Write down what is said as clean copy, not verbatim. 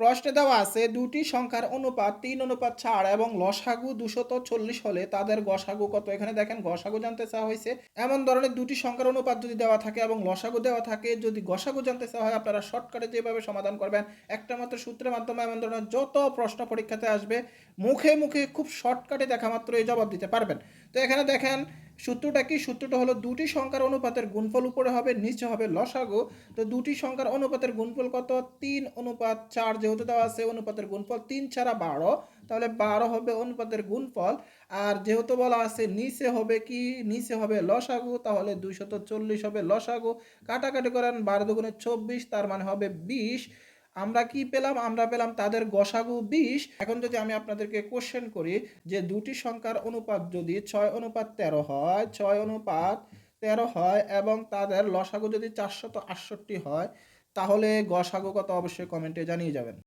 প্রশ্নে দেওয়া আছে দুটি সংখ্যার অনুপাত 3:4 এবং লসাগু 240 হলে তাদের গসাগু কত। এখানে দেখেন গসাগু জানতে চাওয়া হয়েছে। এমন ধরনের দুটি সংখ্যার অনুপাত যদি দেওয়া থাকে এবং লসাগু দেওয়া থাকে, যদি গসাগু জানতে চাওয়া হয় আপনারা শর্টকাটে যেভাবে সমাধান করবেন, একটা মাত্র সূত্রের মাধ্যমে এমন ধরনের যত প্রশ্ন পরীক্ষাতে আসবে মুখে মুখে খুব শর্টকাটে দেখা মাত্র এই জবাব দিতে পারবেন। তো এখানে দেখেন সূত্রটা কি, সূত্রটা হলো দুটি সংখ্যার অনুপাতের গুণফল উপরে হবে নিচে হবে লসাগু। তো দুটি সংখ্যার অনুপাতের গুণফল কত, 3:4, যেহেতু দেওয়া আছে অনুপাতের গুণফল 3 ছাড়া 12, তাহলে 12 হবে অনুপাতের গুণফল। আর যেহেতু বলা আছে নিচে হবে কি, নিচে হবে লসাগু, তাহলে 240 হবে লসাগু। কাটাকাটি করেন 12 দুগুণে 24, তার মানে হবে 20। আমরা কি পেলাম, আমরা পেলাম তাদের গসাগু 20। এখন যদি আমি আপনাদেরকে কোশ্চেন করি যে দুটি সংখ্যার অনুপাত যদি 6:13 হয়, 6:13 হয় এবং তাদের লসাগু যদি 468 হয়, তাহলে গসাগু কত অবশ্যই কমেন্টে জানিয়ে যাবেন।